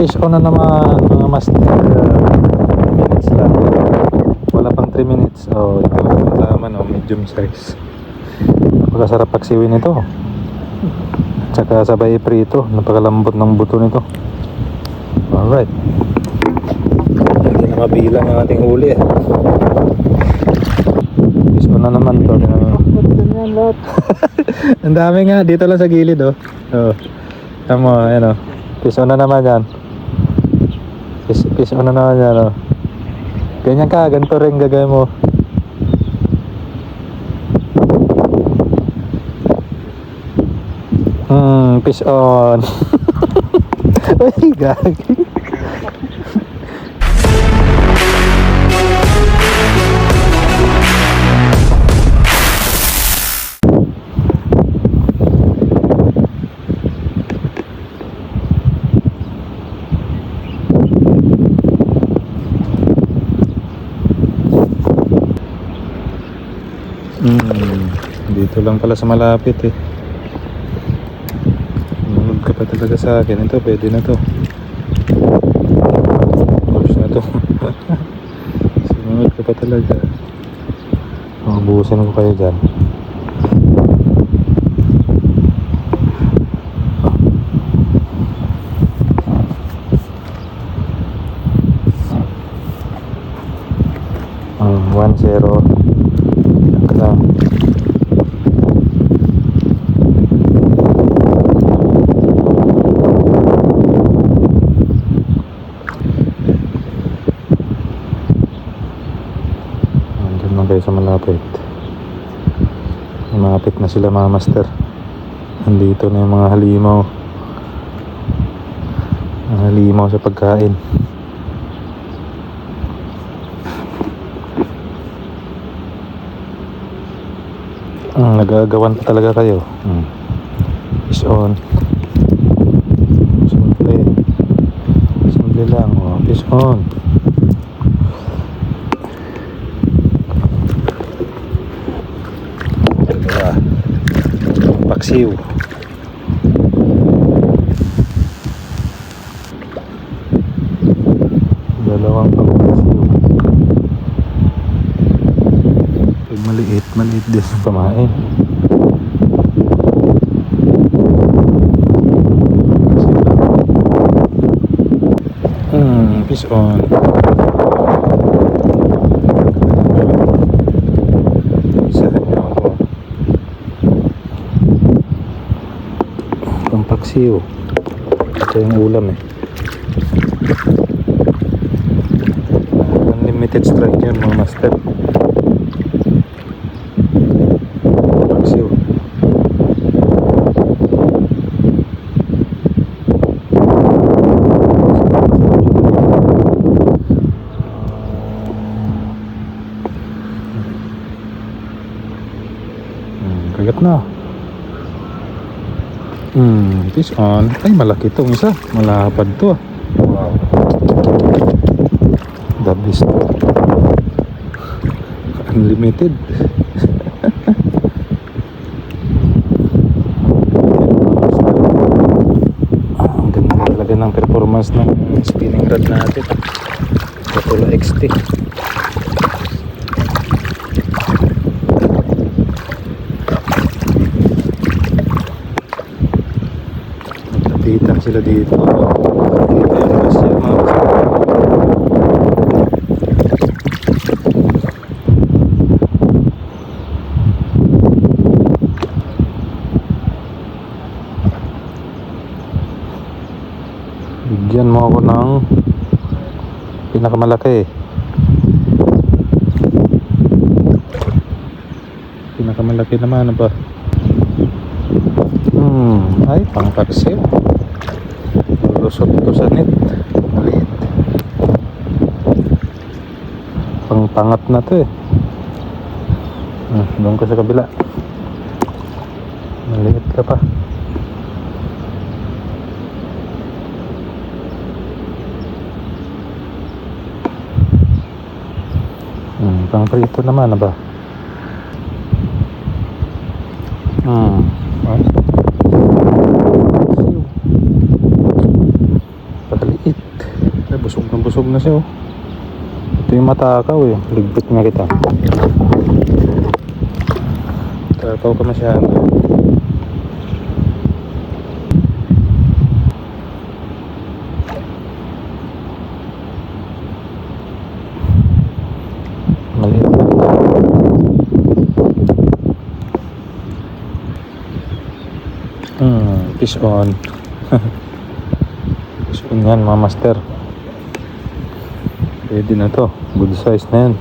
fish on na naman mga master. Minutes lang. Wala pang 3 minutes. Oh, ito naman oh, medium size. Napakasarap paksiwin ito. Tsaka sabay prito. Napakalambot ng buto nito. Alright. Hindi na mabilang ang ating huli. Fish on na naman to. Ang dami nga. Dito lang sa gilid oh. Oh. Tama, ayan oh. Fish on na naman yan. Fish on na naman yan oh. Ganyan ka, ganito rin gagawin mo. Fish on. Ay, gag. Dito lang pala sa malapit eh. Sumunod ka pa talaga sa akin. Ito pwede na to. Push na to. Sumunod ka pa talaga. Mabuhusin ko kayo dyan. One zero. Lang. Andun lang kayo sa malapit. Malapit na sila mga master. Nandito na yung mga halimaw. Mga halimaw sa pagkain. Nagagawan pa talaga kayo. Fish on. Simple lang oh. Fish on. Paksiw. Dalawang paksiw. Maliit din sa pamain. Fish on. Isahan niyo ako. Ang paksiw. Ito yung ulam eh. Unlimited strike yun mga master. Kagat na. Fish on. Ay, malaki itong isa. Malapad to. Wow. The best. Unlimited. Ang ganda talaga ng performance ng spinning rod natin. Kapula XT. Maglapitan sila dito. Dito yung masya mga bigyan mo ako ng pinakamalaki. Pinakamalaki naman ba? Ay, pangpaksiw. Lusot to sa net. Maliit. Pangpangat na to eh. Doon ko sa kabila. Maliit ka pa. Pang prito naman na ba? Pagaliit. busog na siya oh. Ito yung matakaw eh. Ligpit nga kita. Takaw ka masyado. Maliit lang. Fish on. Fish on yan mga master. Pwede na to. Good size na yan.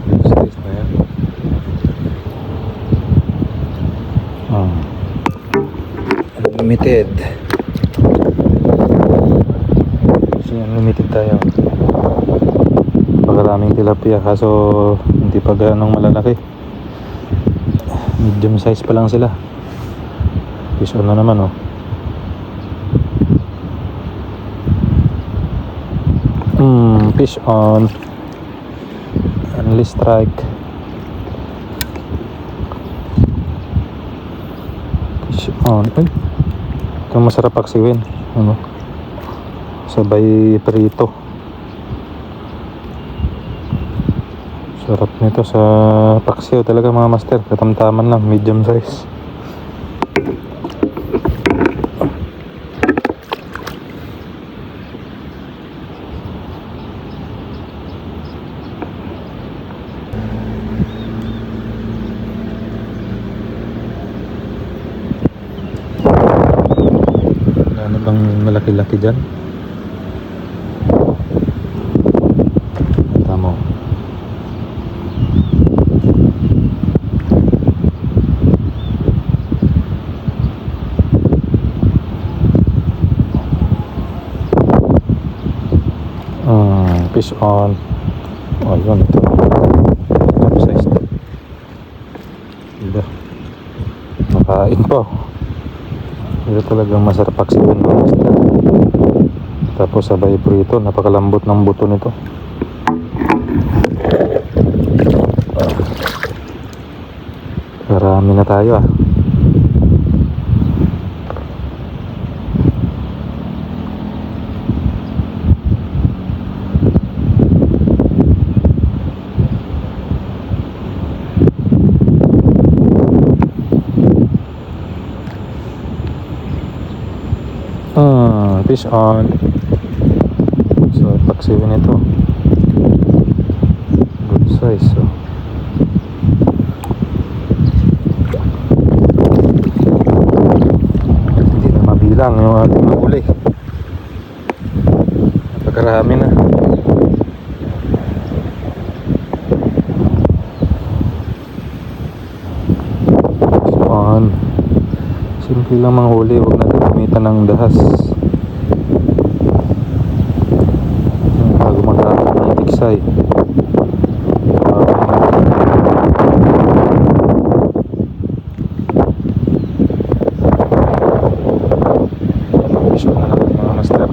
Good size na yan. Unlimited. Kasi unlimited tayo. Pagkaraming tilapia kaso hindi pa ganong malalaki. Medium size pa lang sila. Fish on na naman oh. Fish on. Only strike. Fish on. Ay, ito masarap paksiwin. Ano? Sabay prito. Sarap nito sa paksiw talaga mga master. Katamtaman lang, medium size. Ano bang malaki-laki dyan? Tama. Fish on. Oh, yun ito. Medium size to. Diba? Makain pa. Ito talagang masarap paksiwin mga master. Tapos sabay prito. Napakalambot ng buto nito. Marami na tayo ah. Fish on. So paksiwin ito. Good size so. Hindi na mabilang yung ating mahuli. Napakarami na. Fish on. Simple lang manghuli, huwag natin gamitan ng dahas. Bago magkakaroon ng tiksay. Fish on na lang mga master.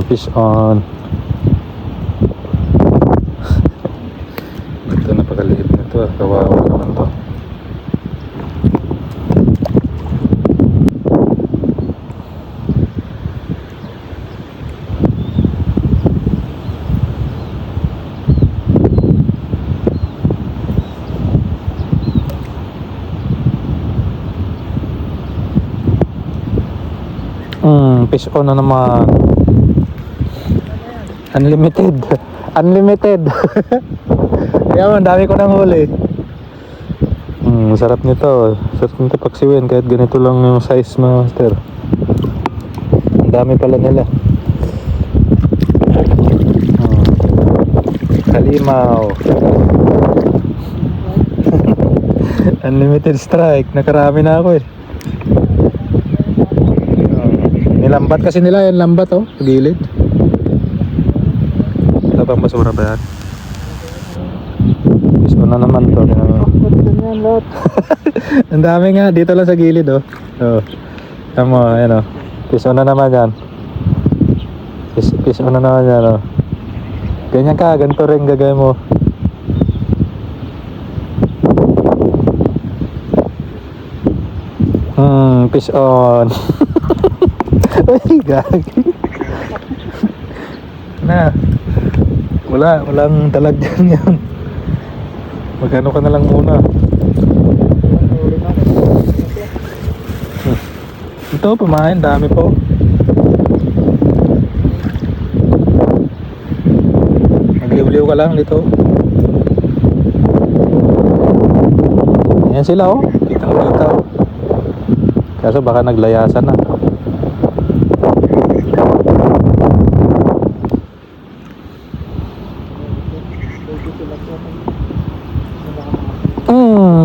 Fish on. Ito napakaliit na ito. Kawawa naman to. Fish on na naman. Unlimited. Unlimited. Kaya man, dami ko nang huli. Sarap nito. Sarap nito paksiwin kahit ganito lang yung size master. Ang dami pala nila. Halimaw. Unlimited strike. Nakarami na ako eh. Nilambat kasi nila yan, lambat oh, gilid. Ito pang basura ba yan? Gusto na naman to. Ang dami nga, dito lang sa gilid oh. Oh. Tama, ayan oh. Piso na naman yan. Piso na naman yan oh. Ganyan ka, ganito rin gagawin mo. Fish on. Ay, gag. Na. Walang talag dyan yan. Magkano ka na lang muna. Ito, pamain, dami po. Magliw-liw ka lang dito. Ayan sila oh. Kitang-kita oh. Kaso baka naglayasan na.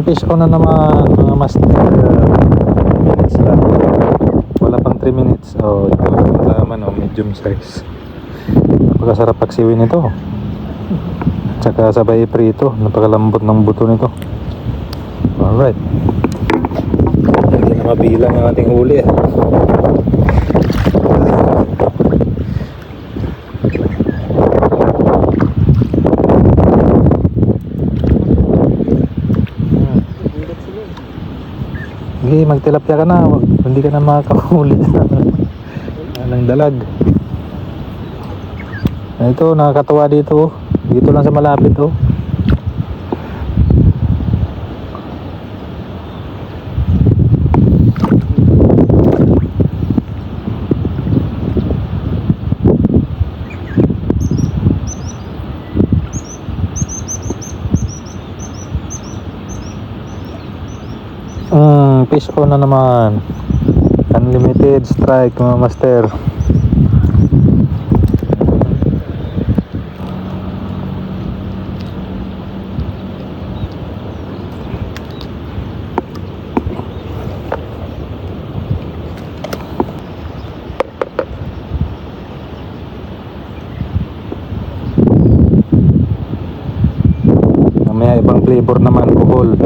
Fish on na naman mga master. Minutes lang. Wala pang 3 minutes. Oh, ito naman oh, medium size. Napakasarap paksiwin ito. Tsaka sabay prito. Napakalambot ng buto nito. Alright. Hindi na mabilang ang ating huli eh. Sige, magtilapia ka na. Hindi ka na makakahuli. Walang dalag. Ito, nakakatawa dito. Dito lang sa malapit oh. Fish on na naman. Unlimited strike mga master. May ibang flavor naman, alcohol.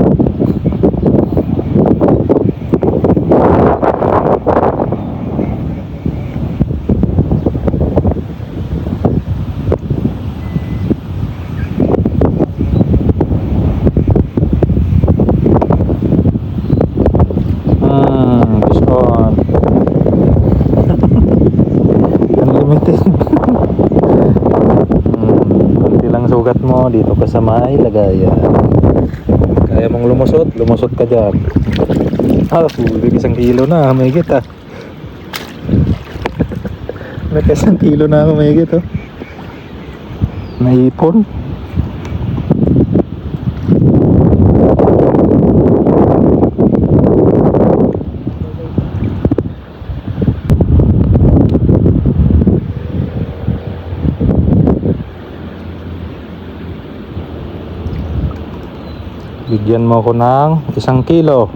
Fish on. Unlimited. Kunti lang sugat mo dito ka sa may lagayan. Kaya mong lumusot ka dyan. Huli 1 kilo na, may higit ah. Naka 1 kilo na ako, may higit oh. Naipon. Bigyan mo ko ng 1 kilo.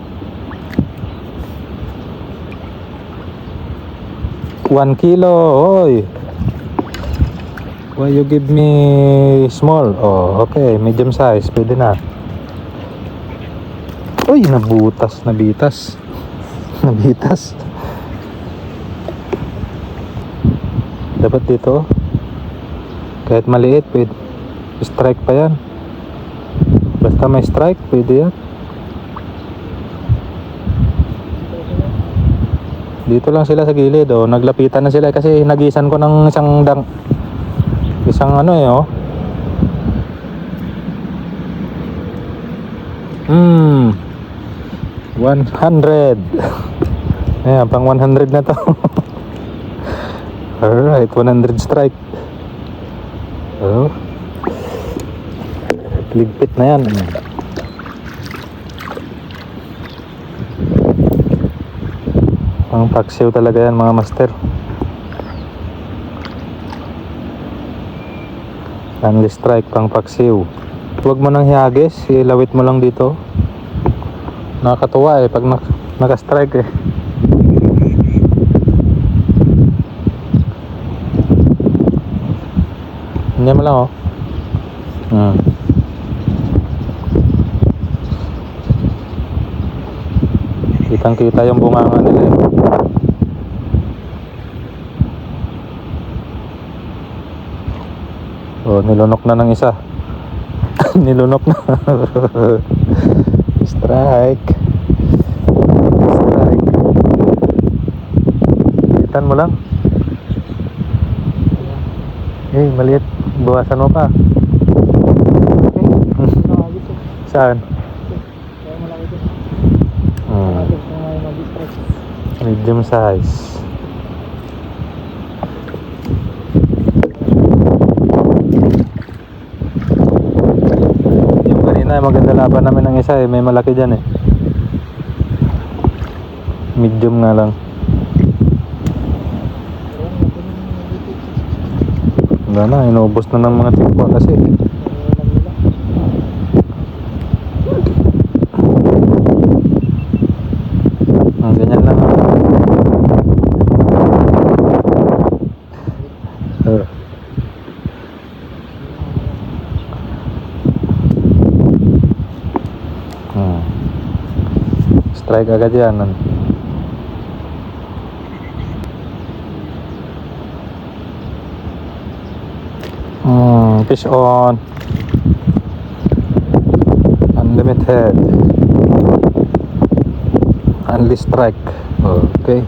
1 kilo, oy. Why you give me small? Oh, okay, medium size, pwede na. Uy, nabitas. Nabitas. Dapat dito. Kahit maliit, pwede. Strike pa yan. Basta may strike, pwede yan. Dito lang sila sa gilid oh. Naglapitan na sila kasi nagisan ko ng isang ano eh oh. 100. Ayan, pang 100 na to. Alright, 100 strike. Oh, ligpit na yan. Ang paksiw talaga yan mga master. Only strike pang paksiw. Huwag mo nang hiyagis, ilawit mo lang dito. Nakakatuwa eh pag naka-strike eh. Hindi mo lang oh. Kitang kita yung bunganga nila eh. Oh, nilunok na ng isa. Nilunok na. Strike. Strike. Litan mo lang. Eh, maliit. Bawasan mo pa. Nakagis eh. Saan? Kaya malaki din. Hmm. Nakagis na ngayon mag-stretch. Medium size. Yung kanina, maganda laban namin ng isa eh. May malaki dyan eh. Medium nga lang. Wala na, inubos na ng mga tikwa kasi. Ganyan lang. Strike agad yan. Fish on. Unlimited. Only strike. Okay.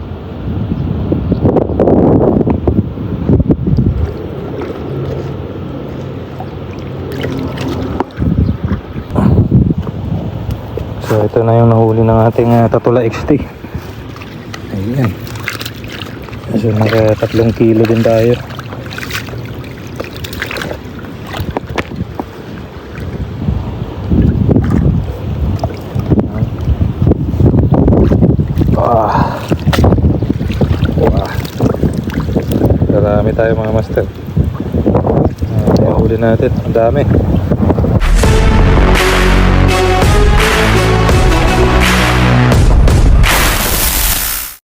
So ito na yung nahuli ng ating Tatula XT. Ayan. So naka 3 kilo din tayo. Marami tayo mga master. Yung huli natin, ang dami.